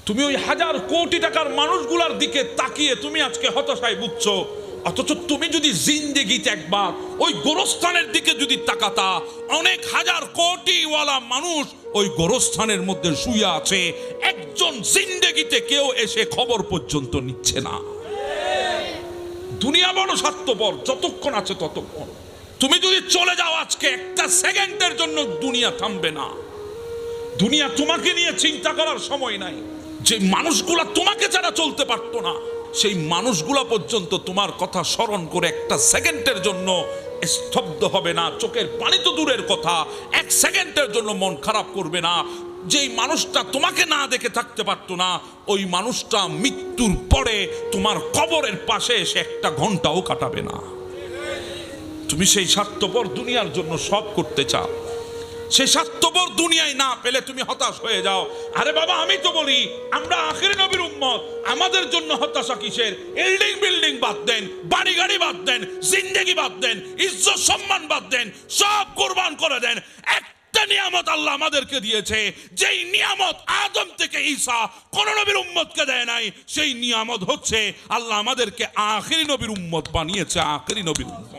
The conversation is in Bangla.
তুমি ওই হাজার কোটি টাকার মানুষগুলার দিকে তাকিয়ে তুমি আজকে হতাশায় ভুগছো, অথচ তুমি যদি জিন্দেগিতে একবার ওই গোরস্থানের দিকে যদি তাকাতা, অনেক হাজার কোটিওয়ালা মানুষ ওই গোরস্থানের মধ্যে শুয়ে আছে, একজন জিন্দেগিতে কেউ এসে খবর পর্যন্ত নিচ্ছে না। দুনিয়া বড় স্বার্থপর, যতক্ষণ আছে ততক্ষণ। তুমি যদি চলে যাও আজকে, একটা সেকেন্ডের জন্য দুনিয়া থামবে না। দুনিয়া তোমাকে নিয়ে চিন্তা করার সময় নাই। যে মানুষগুলা তোমাকে ছাড়া চলতে পারতো না, সেই মানুষগুলা পর্যন্ত তোমার কথা স্মরণ করে একটা সেকেন্ডের জন্য স্তব্ধ হবে না। চোখের পানি তো দূরের কথা, এক সেকেন্ডের জন্য মন খারাপ করবে না। যেই মানুষটা তোমাকে না দেখে থাকতে পারতো না, ওই মানুষটা মৃত্যুর পরে তোমার কবরের পাশে এসে একটা ঘন্টাও কাটাবে না। তুমি সেই স্বার্থপর দুনিয়ার জন্য সব করতে চাও, সেই স্বার্থপর দুনিয়ায় না পেলে তুমি হতাশ হয়ে যাও। আরে বাবা, আমি তো বলি আমরা আখিরি নবীর উম্মত, আমাদের জন্য হতাশা কিসের? বিল্ডিং বিল্ডিং বাদ দেন, বাড়ি গাড়ি বাদ দেন, জিন্দেগি বাদ দেন, ইজ্জত সম্মান বাদ দেন, সব কুরবান করে দেন। একটা নিয়ামত আল্লাহ আমাদেরকে দিয়েছে, যেই নিয়ামত আদম থেকে ঈসা কোন নবীর উম্মতকে দেয় নাই। সেই নিয়ামত হচ্ছে আল্লাহ আমাদেরকে আখিরি নবীর উম্মত বানিয়েছে, আখিরি নবীর উম্মত।